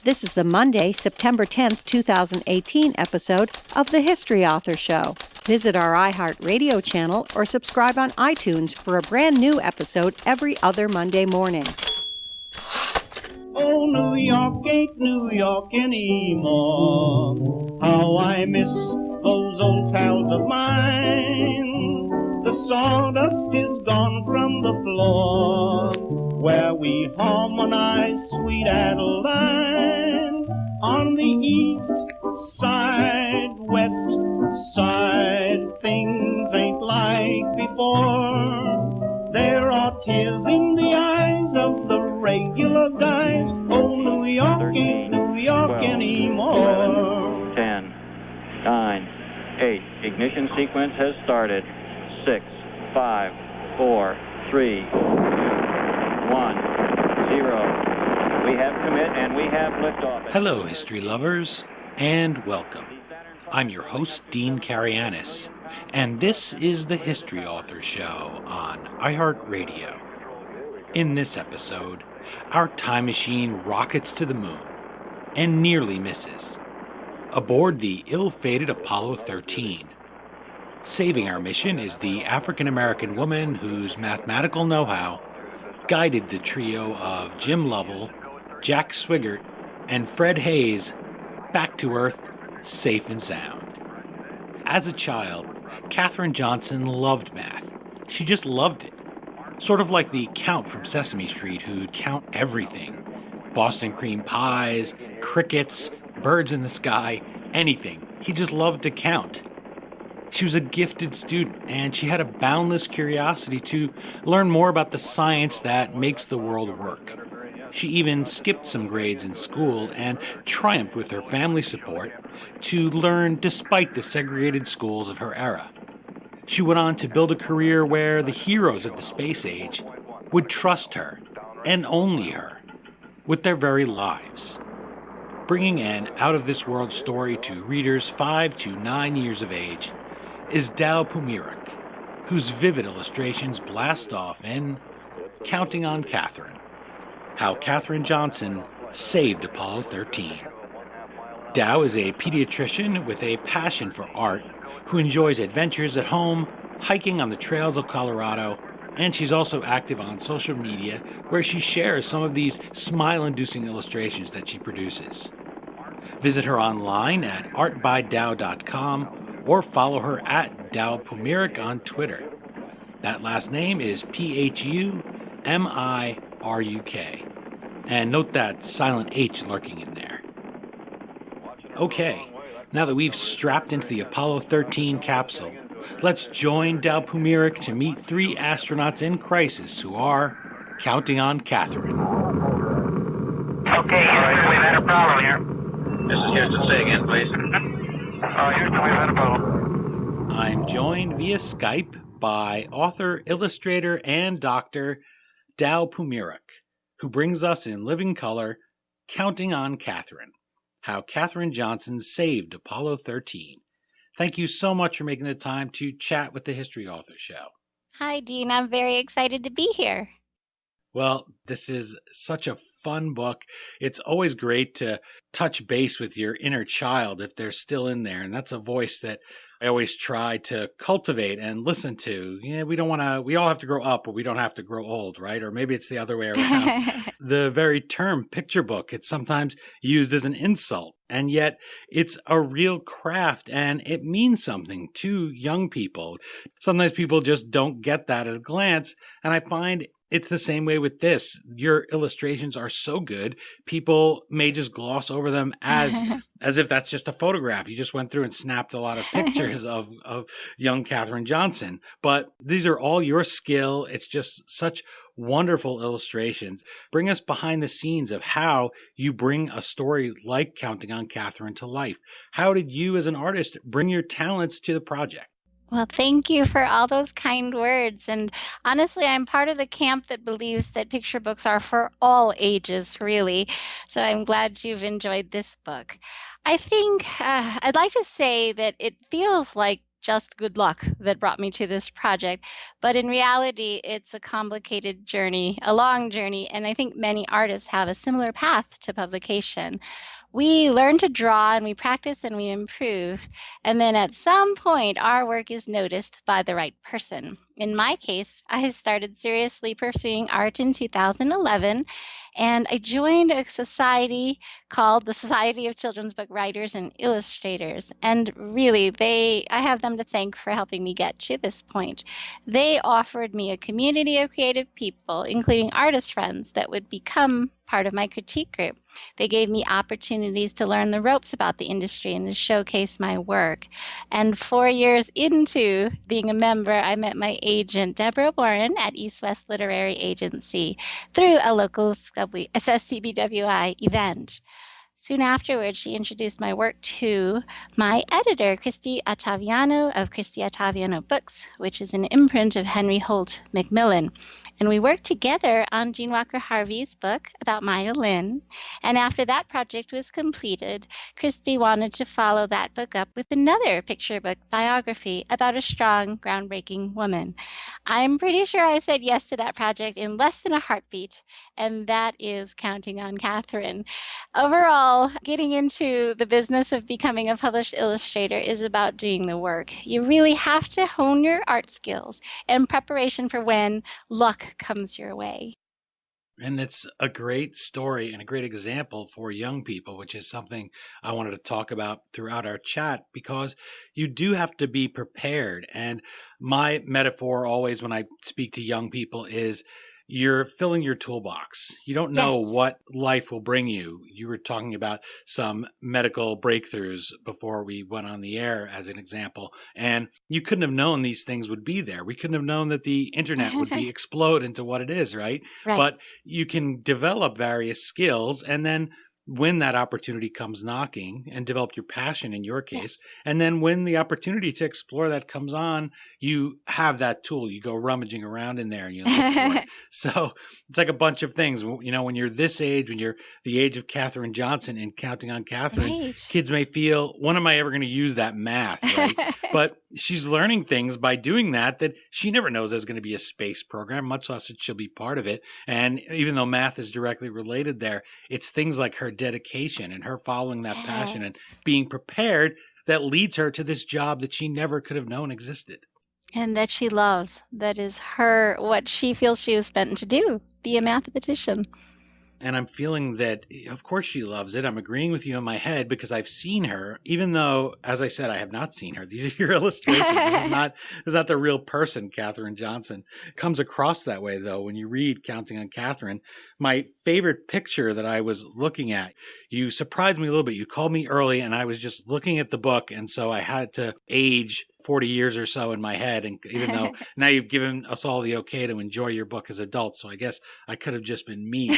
This is the Monday, September 10th, 2018 episode of The History Author Show. Visit our iHeartRadio channel or subscribe on iTunes for a brand new episode every other Monday morning. Oh, New York ain't New York anymore. How I miss those old pals of mine. The sawdust is gone from the floor where we harmonize sweet Adeline. On the east side, west side, things ain't like before. There are tears in the eyes of the regular guys. Oh, New York 13, ain't New York 12, anymore. 11, 10, 9, 8. Ignition sequence has started. 6, 5, 4, 3, 2, 1, 0. We have commit and we have liftoff. Hello, history lovers, and welcome. I'm your host, Dean Karayanis, and this is the History Author Show on iHeartRadio. In this episode, our time machine rockets to the moon and nearly misses. Aboard the ill-fated Apollo 13. Saving our mission is the African-American woman whose mathematical know-how guided the trio of Jim Lovell, Jack Swigert, and Fred Haise back to Earth safe and sound. As a child, Katherine Johnson loved math. She just loved it. Sort of like the Count from Sesame Street who'd count everything. Boston cream pies, crickets, birds in the sky, anything. He just loved to count. She was a gifted student, and she had a boundless curiosity to learn more about the science that makes the world work. She even skipped some grades in school and triumphed with her family support to learn despite the segregated schools of her era. She went on to build a career where the heroes of the space age would trust her, and only her, with their very lives. Bringing an out-of-this-world story to readers 5 to 9 years of age is Dow Phumiruk, whose vivid illustrations blast off in Counting on Katherine, How Katherine Johnson Saved Apollo 13. Dow is a pediatrician with a passion for art who enjoys adventures at home, hiking on the trails of Colorado, and she's also active on social media where she shares some of these smile-inducing illustrations that she produces. Visit her online at artbydow.com or follow her at Dow Phumiruk on Twitter. That last name is Phumiruk. And note that silent H lurking in there. Okay, now that we've strapped into the Apollo 13 capsule, let's join Dow Phumiruk to meet 3 astronauts in crisis who are counting on Katherine. Okay, Houston, we've had a problem here. This is Houston. Say again, please. Houston, we've had a problem. I'm joined via Skype by author, illustrator, and doctor Dow Phumiruk, who brings us in living color Counting on Katherine, How Katherine Johnson Saved Apollo 13. Thank you so much for making the time to chat with the History Author Show. Hi, Dean. I'm very excited to be here. Well, this is such a fun book. It's always great to touch base with your inner child if they're still in there. And that's a voice that I always try to cultivate and listen to. Yeah, we all have to grow up, but we don't have to grow old, right? Or maybe it's the other way around. The very term picture book, it's sometimes used as an insult. And yet it's a real craft and it means something to young people. Sometimes people just don't get that at a glance. And I find it's the same way with this. Your illustrations are so good, people may just gloss over them as if that's just a photograph. You just went through and snapped a lot of pictures of young Katherine Johnson. But these are all your skill. It's just such wonderful illustrations. Bring us behind the scenes of how you bring a story like Counting on Katherine to life. How did you as an artist bring your talents to the project? Well, thank you for all those kind words. And honestly, I'm part of the camp that believes that picture books are for all ages, really. So I'm glad you've enjoyed this book. I think I'd like to say that it feels like just good luck that brought me to this project. But in reality, it's a complicated journey, a long journey, and I think many artists have a similar path to publication. We learn to draw and we practice and we improve. And then at some point, our work is noticed by the right person. In my case, I started seriously pursuing art in 2011, and I joined a society called the Society of Children's Book Writers and Illustrators. And really, I have them to thank for helping me get to this point. They offered me a community of creative people, including artist friends, that would become part of my critique group. They gave me opportunities to learn the ropes about the industry and to showcase my work. And 4 years into being a member, I met my agent, Deborah Warren, at East West Literary Agency through a local SSCBWI event. Soon afterwards, she introduced my work to my editor, Christy Ottaviano of Christy Ottaviano Books, which is an imprint of Henry Holt Macmillan. And we worked together on Jeanne Walker Harvey's book about Maya Lin. And after that project was completed, Christy wanted to follow that book up with another picture book biography about a strong, groundbreaking woman. I'm pretty sure I said yes to that project in less than a heartbeat, and that is Counting on Katherine. Overall, getting into the business of becoming a published illustrator is about doing the work. You really have to hone your art skills in preparation for when luck comes your way. And it's a great story and a great example for young people, which is something I wanted to talk about throughout our chat, because you do have to be prepared. And my metaphor always when I speak to young people is you're filling your toolbox. You don't know what life will bring you. You were talking about some medical breakthroughs before we went on the air as an example, and you couldn't have known these things would be there. We couldn't have known that the internet would explode into what it is, right? But you can develop various skills, and then when that opportunity comes knocking, and develop your passion in your case. And then when the opportunity to explore that comes on, you have that tool. You go rummaging around in there and you look for it. So it's like a bunch of things. You know, when you're this age, when you're the age of Katherine Johnson and Counting on Katherine, kids may feel, when am I ever going to use that math? Right? But she's learning things by doing that she never knows there's going to be a space program, much less that she'll be part of it. And even though math is directly related there, it's things like her dedication and her following that passion and being prepared that leads her to this job that she never could have known existed. And that she loves. That is what she feels she was meant to do, be a mathematician. And I'm feeling that, of course, she loves it. I'm agreeing with you in my head because I've seen her, even though, as I said, I have not seen her. These are your illustrations. This is not the real person, Katherine Johnson. It comes across that way, though, when you read Counting on Katherine. My favorite picture that I was looking at, you surprised me a little bit. You called me early, and I was just looking at the book, and so I had to age 40 years or so in my head. And even though now you've given us all the okay to enjoy your book as adults, so I guess I could have just been me.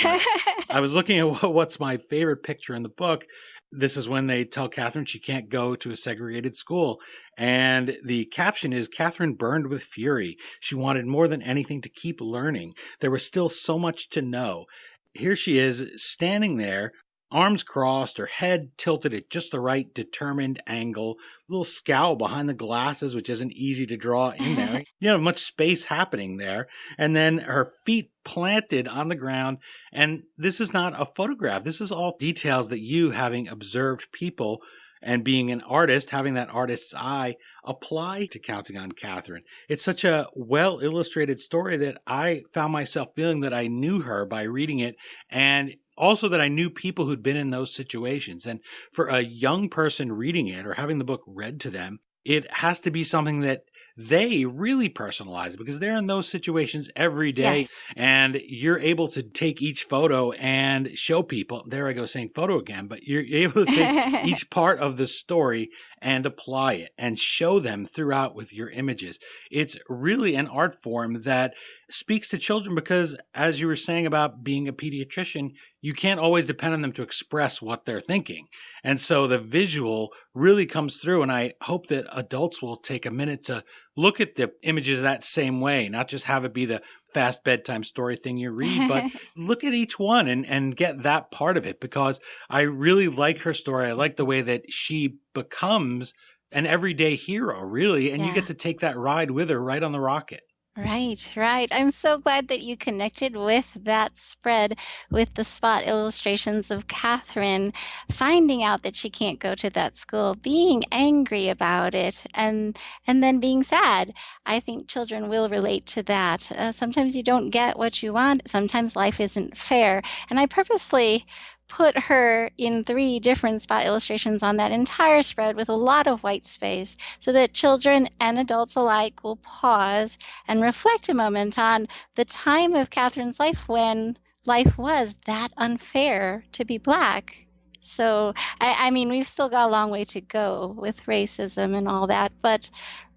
I was looking at what's my favorite picture in the book. This is when they tell Katherine she can't go to a segregated school. And the caption is, Katherine burned with fury. She wanted more than anything to keep learning. There was still so much to know. Here she is standing there, arms crossed, her head tilted at just the right determined angle, a little scowl behind the glasses, which isn't easy to draw in there. You know, much space happening there. And then her feet planted on the ground. And this is not a photograph. This is all details that you, having observed people and being an artist, having that artist's eye, apply to Counting on Katherine. It's such a well-illustrated story that I found myself feeling that I knew her by reading it, and also that I knew people who'd been in those situations. And for a young person reading it or having the book read to them, it has to be something that they really personalize, because they're in those situations every day. And you're able to take each photo and show people, there I go saying photo again, but you're able to take each part of the story and apply it and show them throughout with your images. It's really an art form that speaks to children because, as you were saying about being a pediatrician, you can't always depend on them to express what they're thinking. And so the visual really comes through. And I hope that adults will take a minute to look at the images that same way, not just have it be the fast bedtime story thing you read, but look at each one and get that part of it, because I really like her story. I like the way that she becomes an everyday hero, really, and you get to take that ride with her right on the rocket. Right, right. I'm so glad that you connected with that spread with the spot illustrations of Katherine finding out that she can't go to that school, being angry about it, and then being sad. I think children will relate to that. Sometimes you don't get what you want. Sometimes life isn't fair. And I purposely put her in 3 different spot illustrations on that entire spread with a lot of white space so that children and adults alike will pause and reflect a moment on the time of Katherine's life when life was that unfair to be Black. So, I mean, we've still got a long way to go with racism and all that, but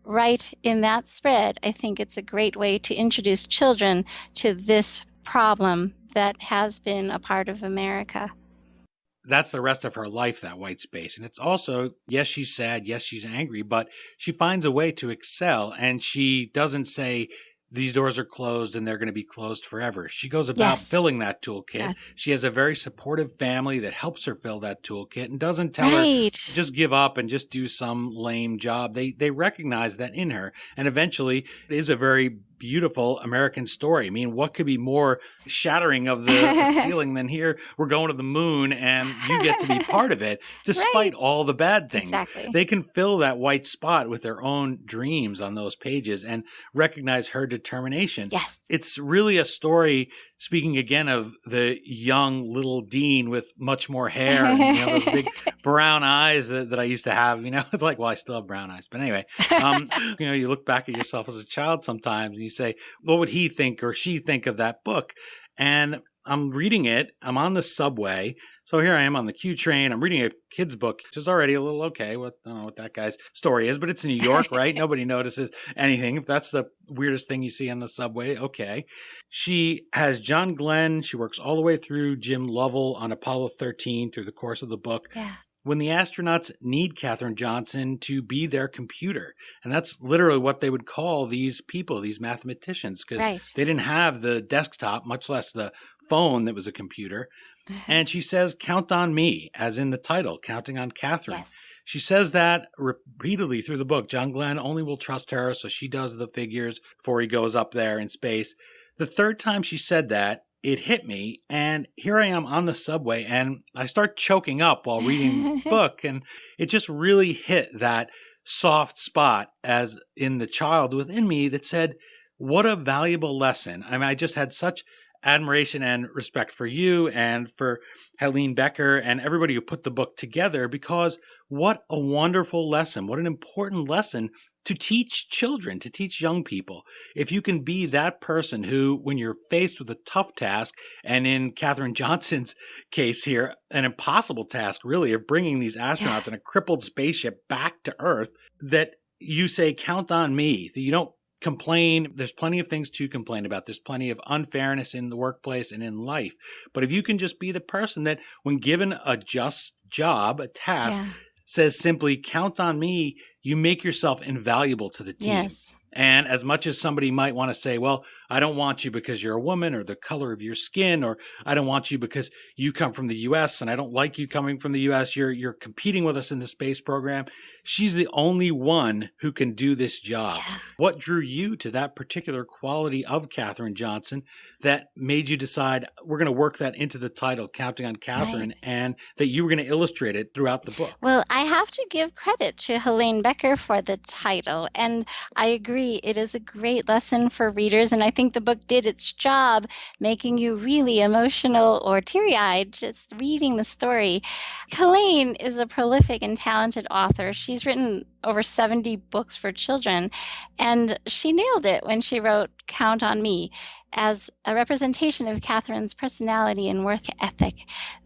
right in that spread, I think it's a great way to introduce children to this problem that has been a part of America. That's the rest of her life, that white space. And it's also, yes, she's sad, yes, she's angry, but she finds a way to excel. And she doesn't say, these doors are closed and they're going to be closed forever. She goes about filling that toolkit. Yes. She has a very supportive family that helps her fill that toolkit and doesn't tell her just give up and just do some lame job. They recognize that in her. And eventually it is a very beautiful American story. I mean, what could be more shattering of the ceiling than here we're going to the moon and you get to be part of it despite all the bad things. Exactly. They can fill that white spot with their own dreams on those pages and recognize her determination. Yes. It's really a story, speaking again of the young little Dean with much more hair and those big brown eyes that I used to have. It's like, well, I still have brown eyes. But anyway, you look back at yourself as a child sometimes and you say, what would he think or she think of that book? And I'm reading it. I'm on the subway. So here I am on the Q train. I'm reading a kid's book, which is already a little okay. I don't know what that guy's story is, but it's New York, right? Nobody notices anything. If that's the weirdest thing you see on the subway, okay. She has John Glenn. She works all the way through Jim Lovell on Apollo 13 through the course of the book. Yeah. When the astronauts need Katherine Johnson to be their computer. And that's literally what they would call these people, these mathematicians, because they didn't have the desktop, much less the phone that was a computer. And she says, count on me, as in the title, counting on Katherine. Yes. She says that repeatedly through the book. John Glenn only will trust her, so she does the figures before he goes up there in space. The third time she said that, it hit me, and here I am on the subway, and I start choking up while reading the book, and it just really hit that soft spot as in the child within me that said, what a valuable lesson. I mean, I just had such admiration and respect for you and for Helaine Becker and everybody who put the book together, because what a wonderful lesson, what an important lesson to teach children, to teach young people. If you can be that person who, when you're faced with a tough task, and in Katherine Johnson's case here, an impossible task really of bringing these astronauts in a crippled spaceship back to Earth, that you say, count on me, that you don't complain. There's plenty of things to complain about. There's plenty of unfairness in the workplace and in life. But if you can just be the person that, when given a just job, a task, says simply, count on me, you make yourself invaluable to the team. Yes. And as much as somebody might want to say, well, I don't want you because you're a woman or the color of your skin, or I don't want you because you come from the U.S. and I don't like you coming from the U.S. You're competing with us in the space program. She's the only one who can do this job. Yeah. What drew you to that particular quality of Katherine Johnson that made you decide we're going to work that into the title, Counting on Katherine, and that you were going to illustrate it throughout the book? Well, I have to give credit to Helaine Becker for the title, and I agree. It is a great lesson for readers, and I think the book did its job making you really emotional or teary-eyed just reading the story. Helaine is a prolific and talented author. She's written over 70 books for children, and she nailed it when she wrote Count on Me as a representation of Katherine's personality and work ethic.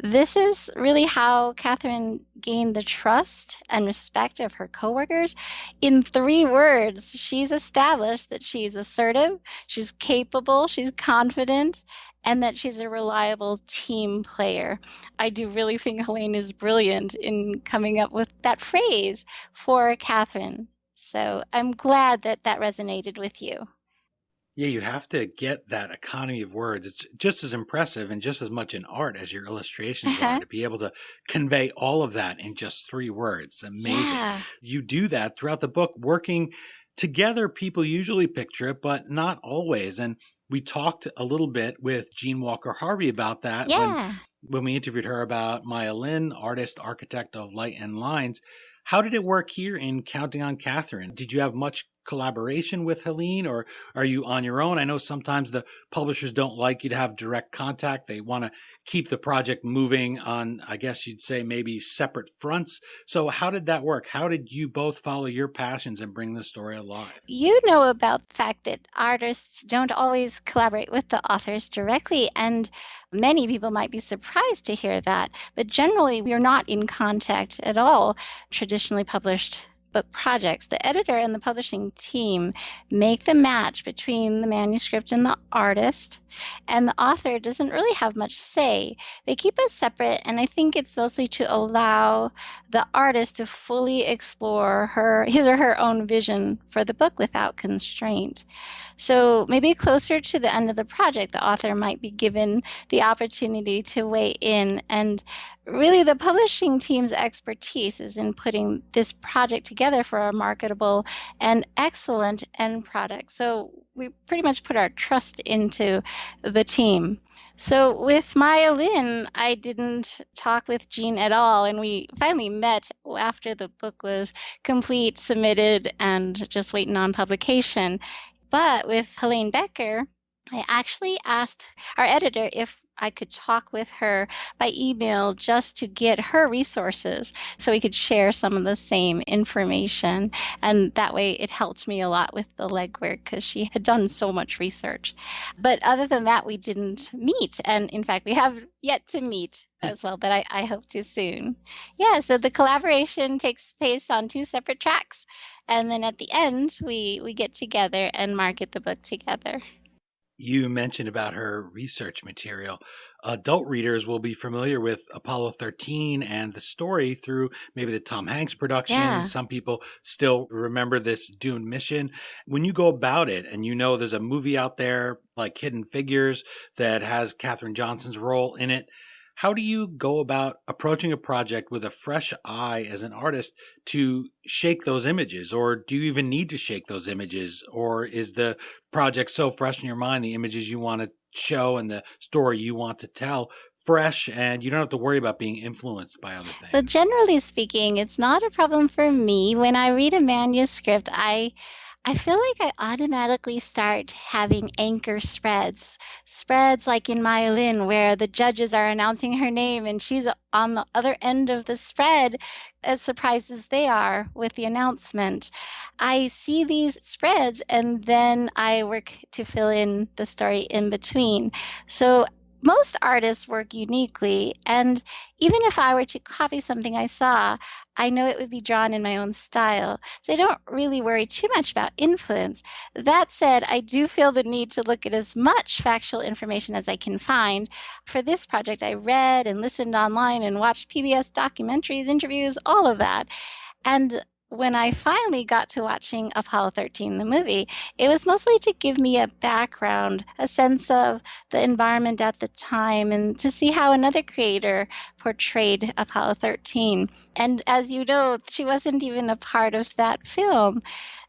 This is really how Katherine gained the trust and respect of her coworkers. In 3 words, she's established that she's assertive, she's capable, she's confident, and that she's a reliable team player. I do really think Helaine is brilliant in coming up with that phrase for Katherine. So I'm glad that that resonated with you. Yeah, you have to get that economy of words. It's just as impressive and just as much an art as your illustrations are to be able to convey all of that in just 3 words. Amazing. Yeah. You do that throughout the book, working together. People usually picture it, but not always. And we talked a little bit with Jeanne Walker Harvey about that when we interviewed her about Maya Lin, artist, architect of light and lines. How did it work here in Counting on Katherine? Did you have much collaboration with Helaine, or are you on your own? I know sometimes the publishers don't like you to have direct contact. They want to keep the project moving on, I guess you'd say, maybe separate fronts. So how did that work? How did you both follow your passions and bring the story alive? You know about the fact that artists don't always collaborate with the authors directly, and many people might be surprised to hear that. But generally, we're not in contact at all. Traditionally published book projects, the editor and the publishing team make the match between the manuscript and the artist, and the author doesn't really have much say. They keep us separate, and I think it's mostly to allow the artist to fully explore his or her own vision for the book without constraint. So maybe closer to the end of the project, the author might be given the opportunity to weigh in. And really, the publishing team's expertise is in putting this project together for a marketable and excellent end product. So we pretty much put our trust into the team. So with Maya Lin, I didn't talk with Jeanne at all, and we finally met after the book was complete, submitted, and just waiting on publication. But with Helaine Becker, I actually asked our editor if I could talk with her by email just to get her resources so we could share some of the same information. And that way it helped me a lot with the legwork because she had done so much research. But other than that, we didn't meet. And in fact, we have yet to meet as well, but I hope to soon. Yeah, so the collaboration takes place on 2 separate tracks. And then at the end, we get together and market the book together. You mentioned about her research material. Adult readers will be familiar with Apollo 13 and the story through maybe the Tom Hanks production. Yeah. Some people still remember this doomed mission. When you go about it and you know there's a movie out there like Hidden Figures that has Katherine Johnson's role in it, how do you go about approaching a project with a fresh eye as an artist to shake those images? Or do you even need to shake those images? Or is the project so fresh in your mind, the images you want to show and the story you want to tell, fresh, and you don't have to worry about being influenced by other things? But generally speaking, it's not a problem for me. When I read a manuscript, I feel like I automatically start having anchor spreads like in Maya Lin, where the judges are announcing her name and she's on the other end of the spread, as surprised as they are with the announcement. I see these spreads and then I work to fill in the story in between. So most artists work uniquely, and even if I were to copy something I saw, I know it would be drawn in my own style. So I don't really worry too much about influence. That said, I do feel the need to look at as much factual information as I can find. For this project, I read and listened online and watched PBS documentaries, interviews, all of that. And when I finally got to watching Apollo 13, the movie, it was mostly to give me a background, a sense of the environment at the time, and to see how another creator portrayed Apollo 13. And as you know, she wasn't even a part of that film.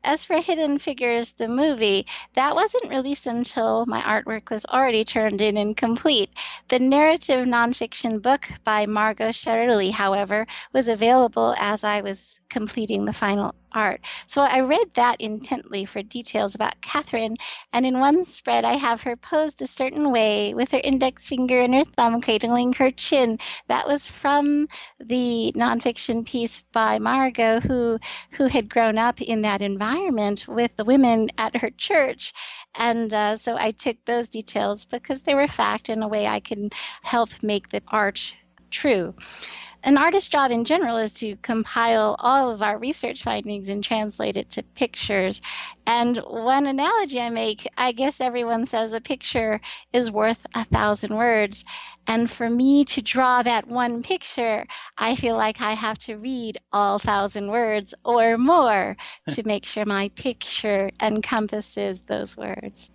As for Hidden Figures, the movie, that wasn't released until my artwork was already turned in and complete. The narrative nonfiction book by Margot Sherley, however, was available as I was completing the final art. So I read that intently for details about Katherine, and in one spread I have her posed a certain way with her index finger and her thumb cradling her chin. That was from the nonfiction piece by Margot, who had grown up in that environment with the women at her church. And so I took those details because they were fact in a way I can help make the art true. An artist's job in general is to compile all of our research findings and translate it to pictures. And one analogy I make, I guess everyone says a picture is worth 1,000 words. And for me to draw that one picture, I feel like I have to read all 1,000 words or more to make sure my picture encompasses those words.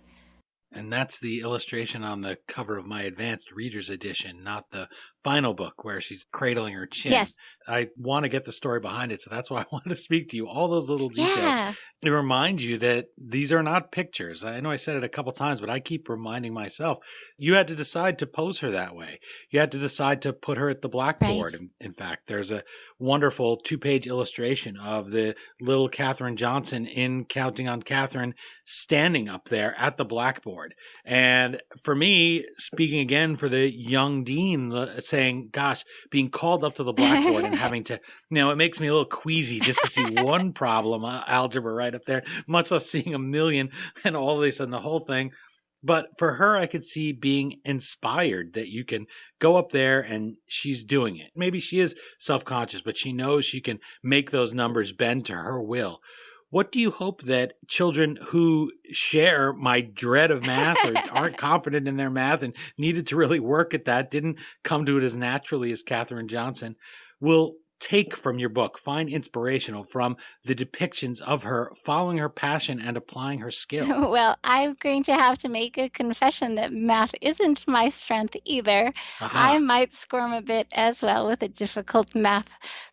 And that's the illustration on the cover of my advanced reader's edition, not the final book where she's cradling her chin. Yes. I want to get the story behind it, so that's why I wanted to speak to you. All those little details. Yeah. It reminds you that these are not pictures. I know I said it a couple times, but I keep reminding myself, you had to decide to pose her that way. You had to decide to put her at the blackboard. Right. In fact, there's a wonderful 2-page illustration of the little Katherine Johnson in Counting on Katherine standing up there at the blackboard. And for me, speaking again for the young dean, saying, gosh, being called up to the blackboard and having to, it makes me a little queasy just to see one problem, algebra right up there, much less seeing a million and all this and the whole thing. But for her, I could see being inspired that you can go up there and she's doing it. Maybe she is self-conscious, but she knows she can make those numbers bend to her will. What do you hope that children who share my dread of math or aren't confident in their math and needed to really work at that, didn't come to it as naturally as Katherine Johnson, will take from your book, find inspirational from the depictions of her following her passion and applying her skill? Well, I'm going to have to make a confession that math isn't my strength either. I might squirm a bit as well with a difficult math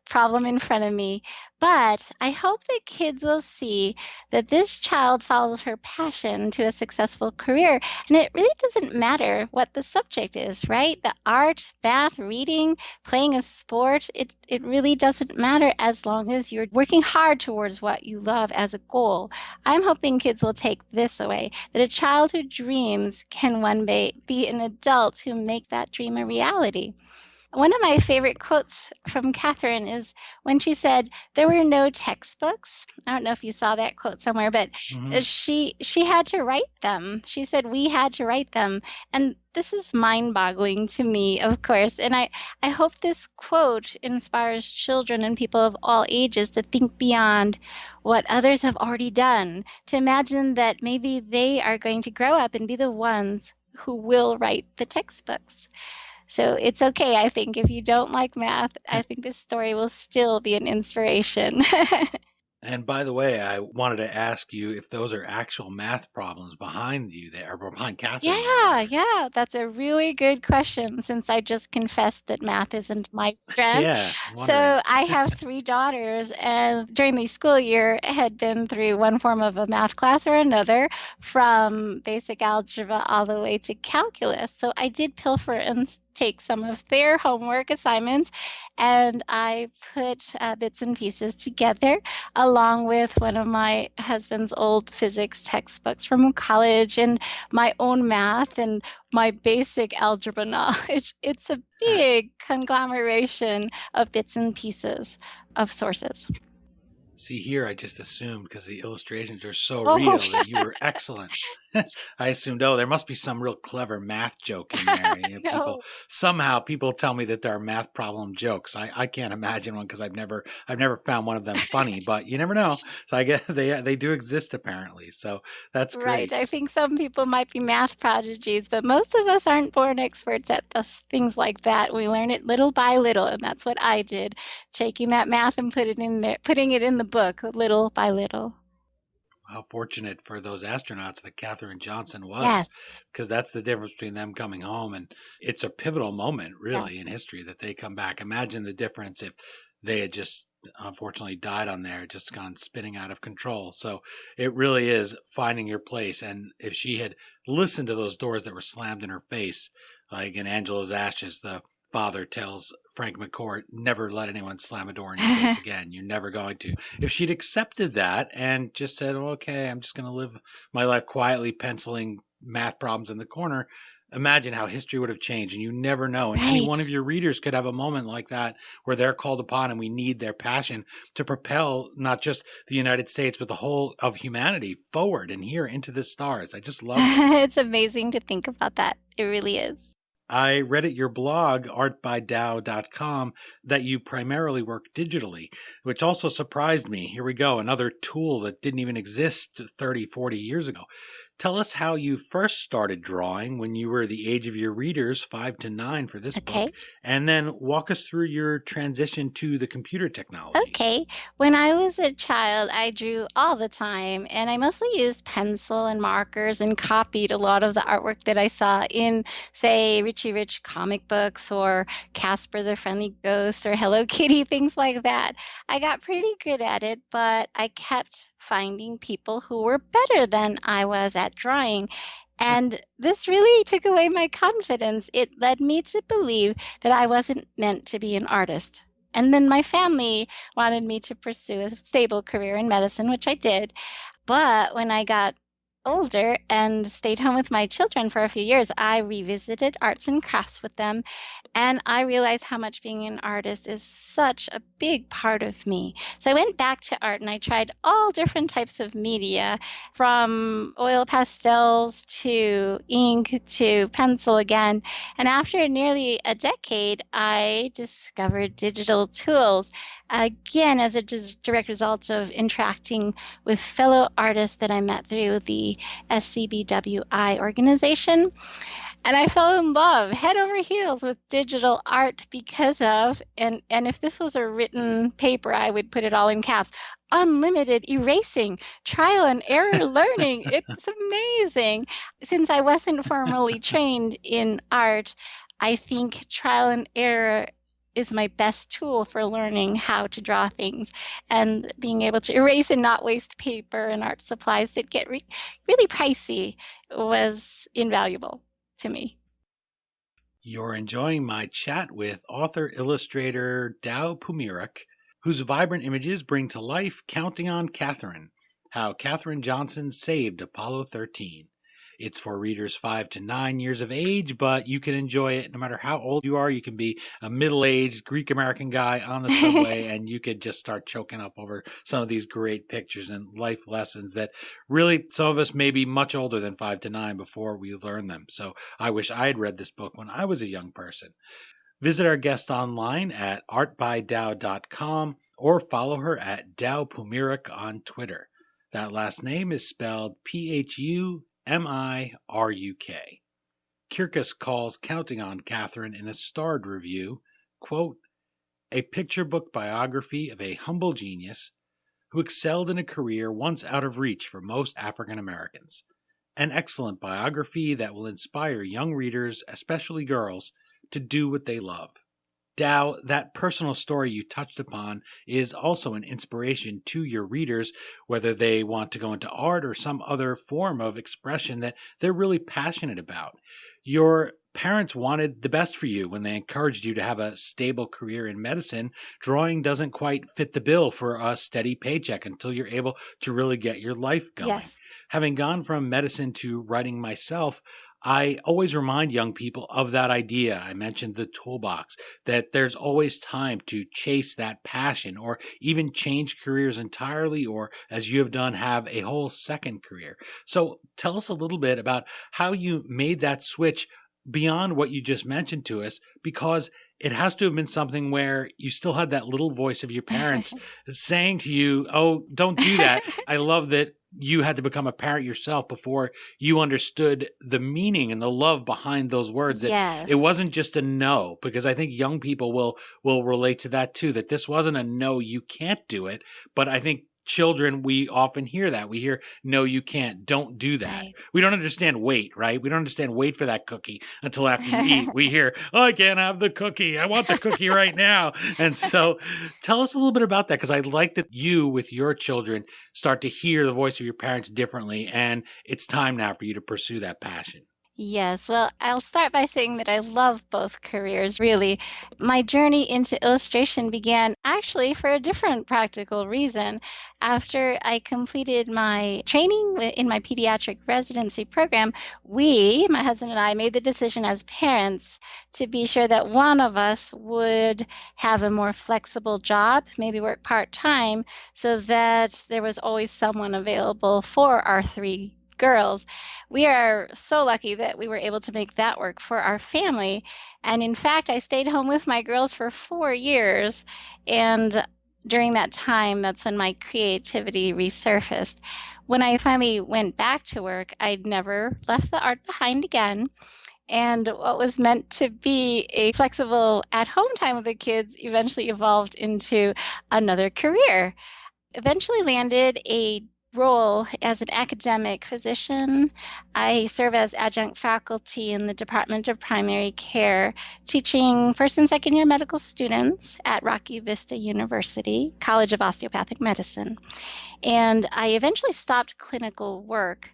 problem in front of me. But I hope that kids will see that this child follows her passion to a successful career. And it really doesn't matter what the subject is, right? The art, math, reading, playing a sport, it really doesn't matter as long as you're working hard towards what you love as a goal. I'm hoping kids will take this away, that a child who dreams can one day be an adult who make that dream a reality. One of my favorite quotes from Katherine is when she said, there were no textbooks. I don't know if you saw that quote somewhere, but she had to write them. She said, we had to write them. And this is mind-boggling to me, of course. And I hope this quote inspires children and people of all ages to think beyond what others have already done, to imagine that maybe they are going to grow up and be the ones who will write the textbooks. So it's okay, I think, if you don't like math, I think this story will still be an inspiration. And by the way, I wanted to ask you if those are actual math problems behind you there, or behind Katherine. Yeah, that's a really good question, since I just confessed that math isn't my strength. Yeah. So I have 3 daughters, and during the school year had been through one form of a math class or another, from basic algebra all the way to calculus. So I did pilfer and take some of their homework assignments, and I put bits and pieces together along with one of my husband's old physics textbooks from college and my own math and my basic algebra knowledge. It's a big conglomeration of bits and pieces of sources. See, here I just assumed, because the illustrations are so real, that you were excellent. I assumed, there must be some real clever math joke in there. No. Somehow people tell me that there are math problem jokes. I can't imagine one, because I've never found one of them funny, but you never know. So I guess they do exist apparently. So that's great. Right. I think some people might be math prodigies, but most of us aren't born experts at things like that. We learn it little by little, and that's what I did, taking that math and putting it in the book little by little. How fortunate for those astronauts that Katherine Johnson was, because that's the difference between them coming home. And it's a pivotal moment, really, in history that they come back. Imagine the difference if they had just unfortunately died on there, just gone spinning out of control. So it really is finding your place. And if she had listened to those doors that were slammed in her face, like in Angela's Ashes, the father tells Frank McCourt, never let anyone slam a door in your face again. You're never going to. If she'd accepted that and just said, okay, I'm just going to live my life quietly penciling math problems in the corner, imagine how history would have changed. And you never know. And any one of your readers could have a moment like that where they're called upon and we need their passion to propel not just the United States, but the whole of humanity forward and here into the stars. I just love it. It's amazing to think about that. It really is. I read at your blog, artbydow.com, that you primarily work digitally, which also surprised me. Here we go, another tool that didn't even exist 30, 40 years ago. Tell us how you first started drawing when you were the age of your readers, 5 to 9 for this book, and then walk us through your transition to the computer technology. Okay. When I was a child, I drew all the time, and I mostly used pencil and markers and copied a lot of the artwork that I saw in, say, Richie Rich comic books or Casper the Friendly Ghost or Hello Kitty, things like that. I got pretty good at it, but I kept finding people who were better than I was at drawing. And this really took away my confidence. It led me to believe that I wasn't meant to be an artist. And then my family wanted me to pursue a stable career in medicine, which I did. But when I got older and stayed home with my children for a few years, I revisited arts and crafts with them. And I realized how much being an artist is such a big part of me. So I went back to art and I tried all different types of media, from oil pastels to ink to pencil again. And after nearly a decade, I discovered digital tools, again, as a direct result of interacting with fellow artists that I met through the SCBWI organization. And I fell in love head over heels with digital art because of, and if this was a written paper, I would put it all in caps, unlimited erasing, trial and error learning. It's amazing. Since I wasn't formally trained in art, I think trial and error is my best tool for learning how to draw things, and being able to erase and not waste paper and art supplies that get really pricey was invaluable to me. You're enjoying my chat with author-illustrator Dow Phumiruk, whose vibrant images bring to life Counting on Katherine, how Katherine Johnson saved Apollo 13. It's for readers 5 to 9 years of age, but you can enjoy it no matter how old you are. You can be a middle-aged Greek-American guy on the subway, and you could just start choking up over some of these great pictures and life lessons that really some of us may be much older than 5 to 9 before we learn them. So I wish I had read this book when I was a young person. Visit our guest online at artbydow.com or follow her at Dow Phumiruk on Twitter. That last name is spelled Phumiruk. Kirkus calls Counting on Katherine in a starred review, quote, a picture book biography of a humble genius who excelled in a career once out of reach for most African Americans. An excellent biography that will inspire young readers, especially girls, to do what they love. Dow, that personal story you touched upon is also an inspiration to your readers, whether they want to go into art or some other form of expression that they're really passionate about. Your parents wanted the best for you when they encouraged you to have a stable career in medicine. Drawing doesn't quite fit the bill for a steady paycheck until you're able to really get your life going. Yes. Having gone from medicine to writing myself, I always remind young people of that idea. I mentioned the toolbox, that there's always time to chase that passion or even change careers entirely, or as you have done, have a whole second career. So tell us a little bit about how you made that switch beyond what you just mentioned to us, because it has to have been something where you still had that little voice of your parents saying to you, oh, don't do that. I love that you had to become a parent yourself before you understood the meaning and the love behind those words. That Yes. It wasn't just a no, because I think young people will relate to that too, that this wasn't a no, you can't do it. But I think children, we often hear that. We hear, no, you can't, don't do that. Right. We don't understand wait, right? We don't understand wait for that cookie until after you eat. We hear, oh, I can't have the cookie. I want the cookie right now. And so tell us a little bit about that, because I like that you, with your children, start to hear the voice of your parents differently. And it's time now for you to pursue that passion. Yes, well, I'll start by saying that I love both careers, really. My journey into illustration began actually for a different practical reason. After I completed my training in my pediatric residency program, my husband and I, made the decision as parents to be sure that one of us would have a more flexible job, maybe work part-time, so that there was always someone available for our 3 girls. We are so lucky that we were able to make that work for our family. And in fact, I stayed home with my girls for 4 years. And during that time, that's when my creativity resurfaced. When I finally went back to work, I'd never left the art behind again. And what was meant to be a flexible at-home time with the kids eventually evolved into another career. Eventually landed a role as an academic physician. I serve as adjunct faculty in the Department of Primary Care, teaching first and second year medical students at Rocky Vista University, College of Osteopathic Medicine. And I eventually stopped clinical work.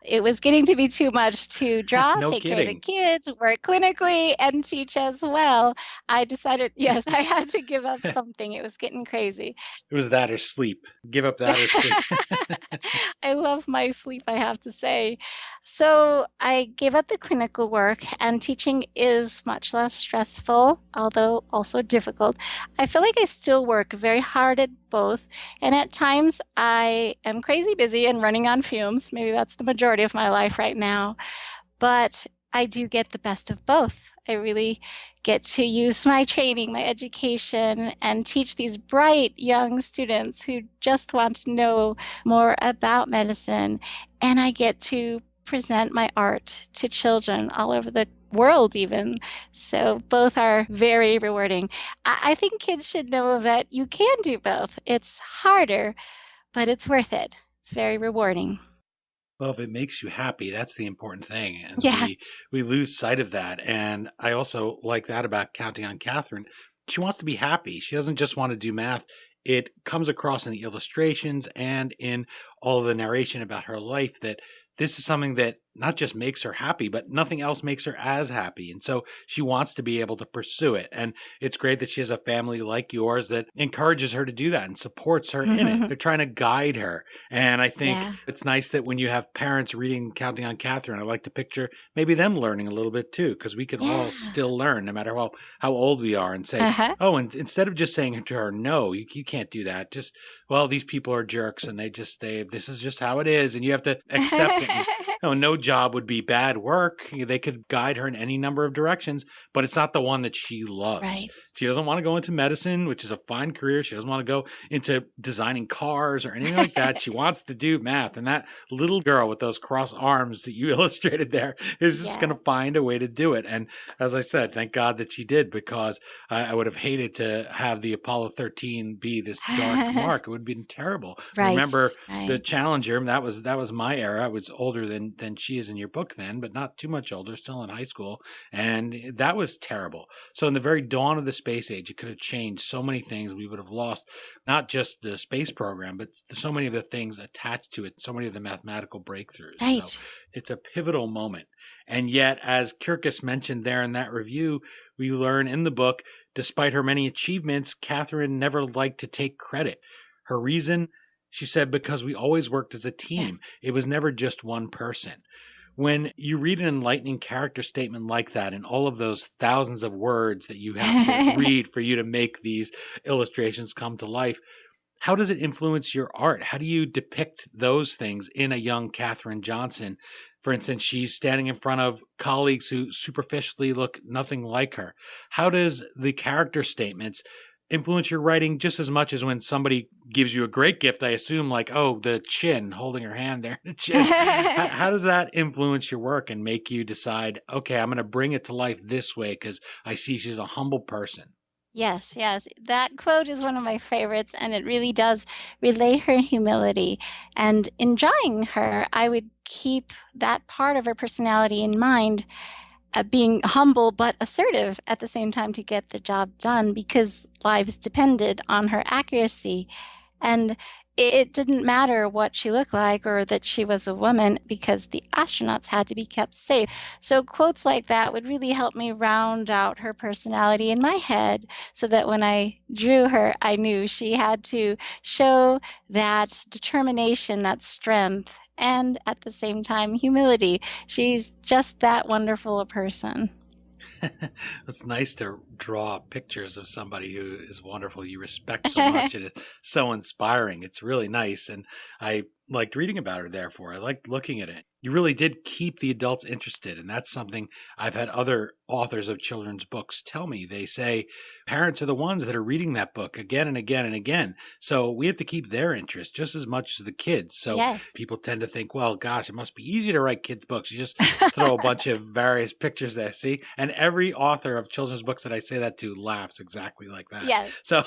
It was getting to be too much to draw, No take care of the kidding. kids, work clinically, and teach as well. I decided, yes, I had to give up something. It was getting crazy. It was that or sleep. Give up that or sleep. I love my sleep, I have to say. So I gave up the clinical work, and teaching is much less stressful, although also difficult. I feel like I still work very hard at both, and at times I am crazy busy and running on fumes. Maybe that's the majority of my life right now, but I do get the best of both. I really get to use my training, my education, and teach these bright young students who just want to know more about medicine. And I get to present my art to children all over the world even. So both are very rewarding. I think kids should know that you can do both. It's harder, but it's worth it. It's very rewarding. Well, if it makes you happy, that's the important thing. And Yes. we lose sight of that. And I also like that about Counting on Catherine. She wants to be happy. She doesn't just want to do math. It comes across in the illustrations and in all of the narration about her life that this is something that not just makes her happy, but nothing else makes her as happy. And so she wants to be able to pursue it. And it's great that she has a family like yours that encourages her to do that and supports her in it. They're trying to guide her. And I think it's nice that when you have parents reading Counting on Catherine, I like to picture maybe them learning a little bit too, because we can all still learn no matter how old we are, and say, and instead of just saying to her, no, you can't do that. Just, well, these people are jerks and this is just how it is. And you have to accept it. And, no job would be bad work. They could guide her in any number of directions, but it's not the one that she loves. Right. She doesn't want to go into medicine, which is a fine career. She doesn't want to go into designing cars or anything like that. She wants to do math. And that little girl with those cross arms that you illustrated there is just going to find a way to do it. And as I said, thank God that she did, because I would have hated to have the Apollo 13 be this dark mark. It would have been terrible. Right. Remember the Challenger, that was my era. I was older than she is in your book then, but not too much older, still in high school. And that was terrible. So in the very dawn of the space age, it could have changed so many things. We would have lost not just the space program, but so many of the things attached to it, so many of the mathematical breakthroughs. Right. So it's a pivotal moment. And yet, as Kirkus mentioned there in that review, we learn in the book, despite her many achievements, Catherine never liked to take credit. Her reason, she said, because we always worked as a team. It was never just one person. When you read an enlightening character statement like that and all of those thousands of words that you have to read for you to make these illustrations come to life, how does it influence your art? How do you depict those things in a young Katherine Johnson? For instance, she's standing in front of colleagues who superficially look nothing like her. How does the character statements influence your writing just as much as when somebody gives you a great gift, I assume, like, oh, the chin, holding her hand there, the chin. How does that influence your work and make you decide, okay, I'm going to bring it to life this way because I see she's a humble person? Yes, yes. That quote is one of my favorites, and it really does relay her humility. And in drawing her, I would keep that part of her personality in mind, being humble but assertive at the same time to get the job done, because lives depended on her accuracy. And it didn't matter what she looked like or that she was a woman, because the astronauts had to be kept safe. So quotes like that would really help me round out her personality in my head, so that when I drew her, I knew she had to show that determination, that strength, and at the same time, humility. She's just that wonderful a person. It's nice to draw pictures of somebody who is wonderful, you respect so much, and it's so inspiring. It's really nice. And I liked reading about her, therefore. I liked looking at it. You really did keep the adults interested, and that's something I've had other authors of children's books tell me. They say parents are the ones that are reading that book again and again and again. So we have to keep their interest just as much as the kids. So Yes. people tend to think, well, gosh, it must be easy to write kids' books. You just throw a bunch of various pictures there, see? And every author of children's books that I say that to laughs exactly like that. Yes. So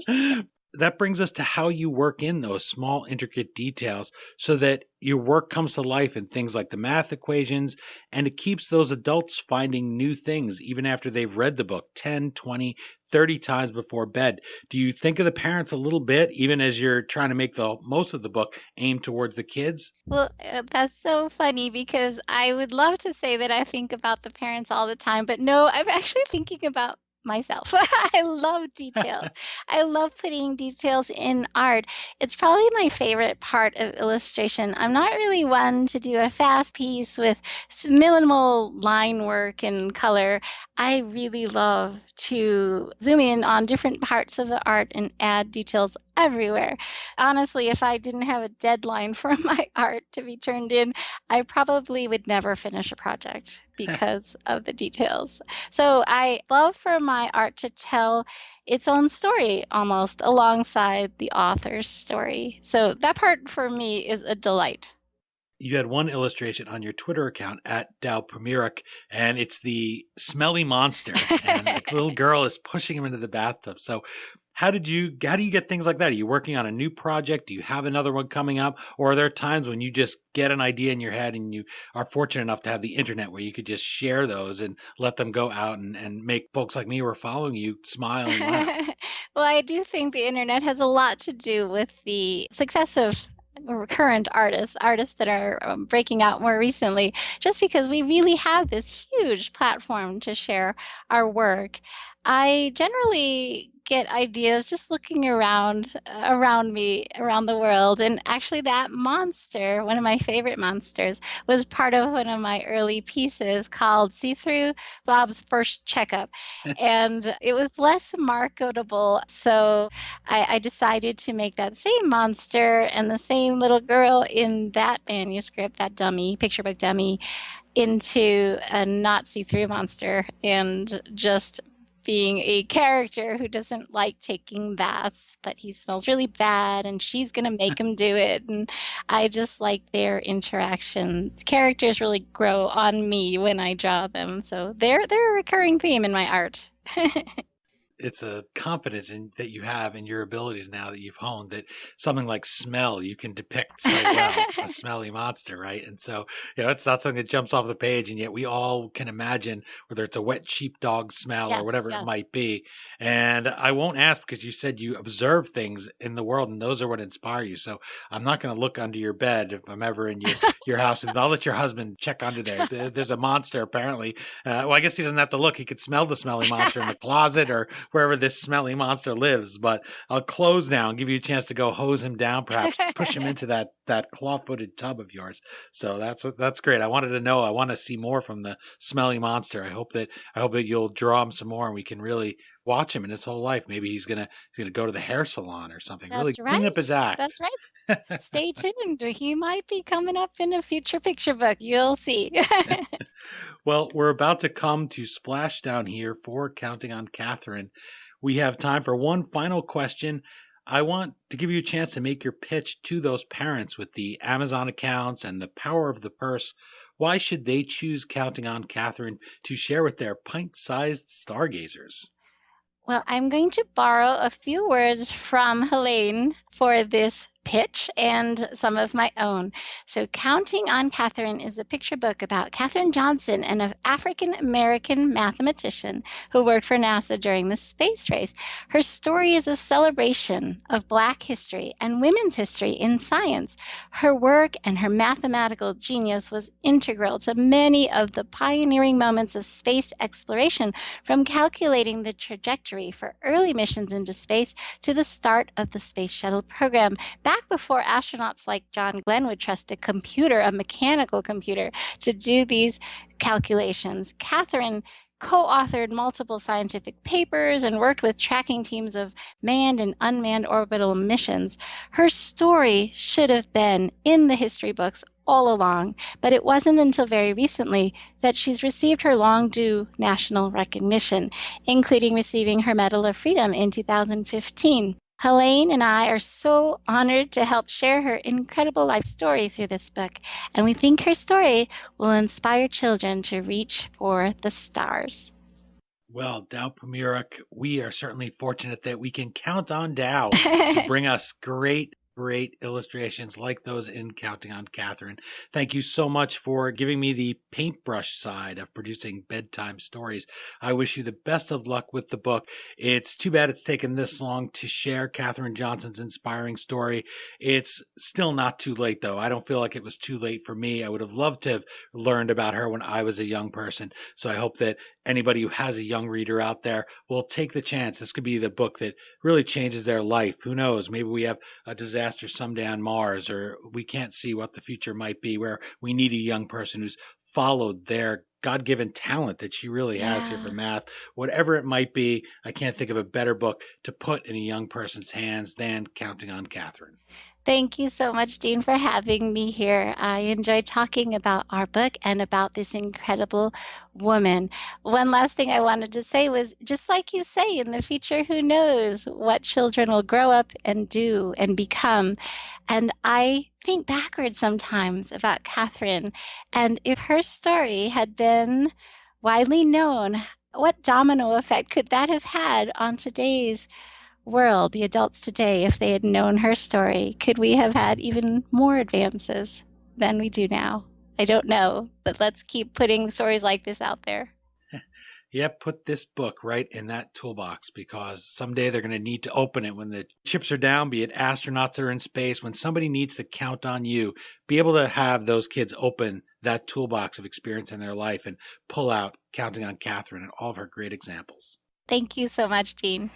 Yes. that brings us to how you work in those small, intricate details so that your work comes to life in things like the math equations, and it keeps those adults finding new things even after they've read the book 10, 20, 30 times before bed. Do you think of the parents a little bit, even as you're trying to make the most of the book aimed towards the kids? Well, that's so funny because I would love to say that I think about the parents all the time, but no, I'm actually thinking about myself. I love details. I love putting details in art. It's probably my favorite part of illustration. I'm not really one to do a fast piece with minimal line work and color. I really love to zoom in on different parts of the art and add details everywhere. Honestly, if I didn't have a deadline for my art to be turned in, I probably would never finish a project because of the details. So I love for my art to tell its own story almost alongside the author's story. So that part for me is a delight. You had one illustration on your Twitter account at Dow Phumiruk, and it's the smelly monster, and the little girl is pushing him into the bathtub. So how do you get things like that? Are you working on a new project? Do you have another one coming up? Or are there times when you just get an idea in your head and you are fortunate enough to have the internet where you could just share those and let them go out and make folks like me who are following you smile and laugh? Well, I do think the internet has a lot to do with the success of current artists that are breaking out more recently, just because we really have this huge platform to share our work. I generally get ideas just looking around me, around the world. And actually that monster, one of my favorite monsters, was part of one of my early pieces called See-Through Bob's First Checkup. And it was less marketable. So I decided to make that same monster and the same little girl in that manuscript, that dummy, picture book dummy, into a not see-through monster and just being a character who doesn't like taking baths, but he smells really bad and she's going to make him do it. And I just like their interaction. Characters really grow on me when I draw them. So they're a recurring theme in my art. It's a confidence that you have in your abilities now that you've honed, that something like smell you can depict so well, a smelly monster, right? And so, it's not something that jumps off the page, and yet we all can imagine whether it's a wet sheepdog smell or whatever it might be. And I won't ask because you said you observe things in the world, and those are what inspire you. So I'm not going to look under your bed if I'm ever in your house. And I'll let your husband check under there. There's a monster apparently. Well, I guess he doesn't have to look. He could smell the smelly monster in the closet or wherever this smelly monster lives. But I'll close now and give you a chance to go hose him down, perhaps push him into that claw-footed tub of yours. So that's great. I wanted to know. I want to see more from the smelly monster. I hope that you'll draw him some more and we can really watch him in his whole life. Maybe he's gonna go to the hair salon or something. That's really clean up his act. That's right. Stay tuned. He might be coming up in a future picture book. You'll see. Well, we're about to come to splashdown here for Counting on Katherine. We have time for one final question. I want to give you a chance to make your pitch to those parents with the Amazon accounts and the power of the purse. Why should they choose Counting on Katherine to share with their pint-sized stargazers? Well, I'm going to borrow a few words from Helaine for this pitch and some of my own. So Counting on Katherine is a picture book about Katherine Johnson, an African-American mathematician who worked for NASA during the space race. Her story is a celebration of Black history and women's history in science. Her work and her mathematical genius was integral to many of the pioneering moments of space exploration, from calculating the trajectory for early missions into space to the start of the Space Shuttle program. Back before astronauts like John Glenn would trust a mechanical computer, to do these calculations, Katherine co-authored multiple scientific papers, and worked with tracking teams of manned and unmanned orbital missions. Her story should have been in the history books all along, but it wasn't until very recently that she's received her long-due national recognition, including receiving her Medal of Freedom in 2015. Helaine and I are so honored to help share her incredible life story through this book, and we think her story will inspire children to reach for the stars. Well, Dow Phumiruk, we are certainly fortunate that we can count on Dow to bring us great illustrations like those in Counting on Katherine. Thank you so much for giving me the paintbrush side of producing bedtime stories. I wish you the best of luck with the book. It's too bad it's taken this long to share Katherine Johnson's inspiring story. It's still not too late, though. I don't feel like it was too late for me. I would have loved to have learned about her when I was a young person. So I hope that anybody who has a young reader out there will take the chance. This could be the book that really changes their life. Who knows? Maybe we have a disaster someday on Mars, or we can't see what the future might be, where we need a young person who's followed their God-given talent that she really has here for math. Whatever it might be, I can't think of a better book to put in a young person's hands than Counting on Katherine. Thank you so much, Jeanne, for having me here. I enjoyed talking about our book and about this incredible woman. One last thing I wanted to say was, just like you say, in the future, who knows what children will grow up and do and become. And I think backwards sometimes about Katherine, and if her story had been widely known, what domino effect could that have had on today's world, the adults today, if they had known her story? Could we have had even more advances than we do now? I don't know, but let's keep putting stories like this out there. Yep, put this book right in that toolbox, because someday they're going to need to open it when the chips are down, be it astronauts that are in space, when somebody needs to count on you. Be able to have those kids open that toolbox of experience in their life and pull out Counting on Katherine and all of her great examples. Thank you so much, Jeanne.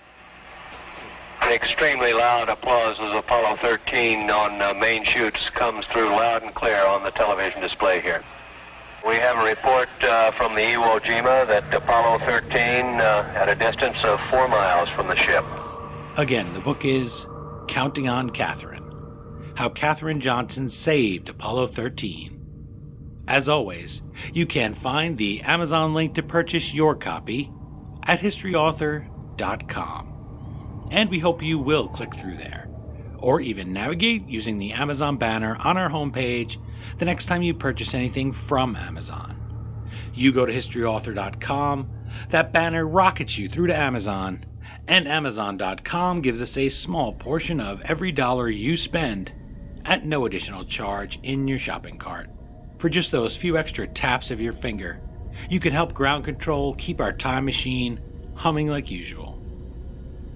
An extremely loud applause as Apollo 13 on main chutes comes through loud and clear on the television display here. We have a report from the Iwo Jima that Apollo 13 at a distance of 4 miles from the ship. Again, the book is Counting on Katherine: How Katherine Johnson Saved Apollo 13. As always, you can find the Amazon link to purchase your copy at historyauthor.com. And we hope you will click through there, or even navigate using the Amazon banner on our homepage the next time you purchase anything from Amazon. You go to historyauthor.com, that banner rockets you through to Amazon, and Amazon.com gives us a small portion of every dollar you spend at no additional charge in your shopping cart. For just those few extra taps of your finger, you can help Ground Control keep our time machine humming like usual.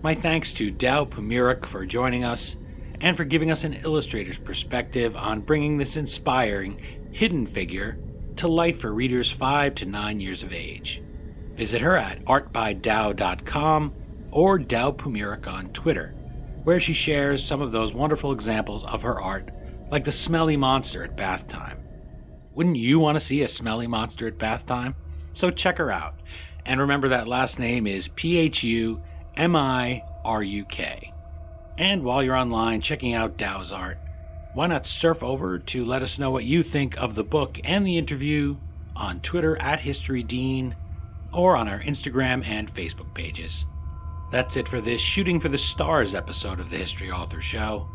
My thanks to Dow Phumiruk for joining us and for giving us an illustrator's perspective on bringing this inspiring, hidden figure to life for readers 5 to 9 years of age. Visit her at artbydow.com or Dow Phumiruk on Twitter, where she shares some of those wonderful examples of her art, like the smelly monster at bath time. Wouldn't you want to see a smelly monster at bath time? So check her out. And remember that last name is Phumiruk. And while you're online checking out Dow's art, why not surf over to let us know what you think of the book and the interview on Twitter at HistoryDean or on our Instagram and Facebook pages. That's it for this Shooting for the Stars episode of the History Author Show.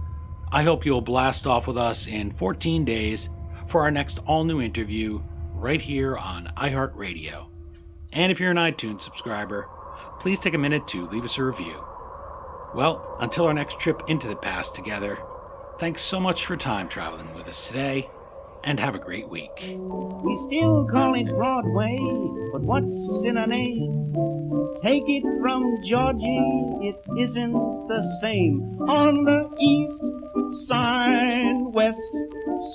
I hope you'll blast off with us in 14 days for our next all-new interview right here on iHeartRadio. And if you're an iTunes subscriber, please take a minute to leave us a review. Well, until our next trip into the past together, thanks so much for time traveling with us today, and have a great week. We still call it Broadway, but what's in a name? Take it from Georgie, it isn't the same. On the east side, west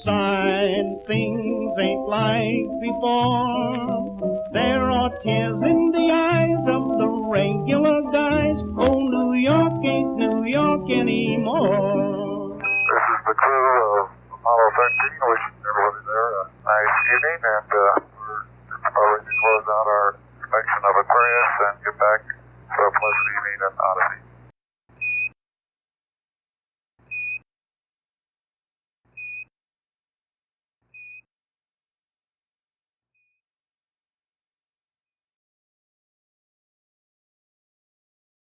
side, things ain't like before. There are tears in the eyes of the regular guys. Oh, New York ain't New York anymore. This is the crew of Apollo 13, wishing everybody there a nice evening, and we're just about ready to close out our connection of Aquarius, and get back for a pleasant evening and Odyssey.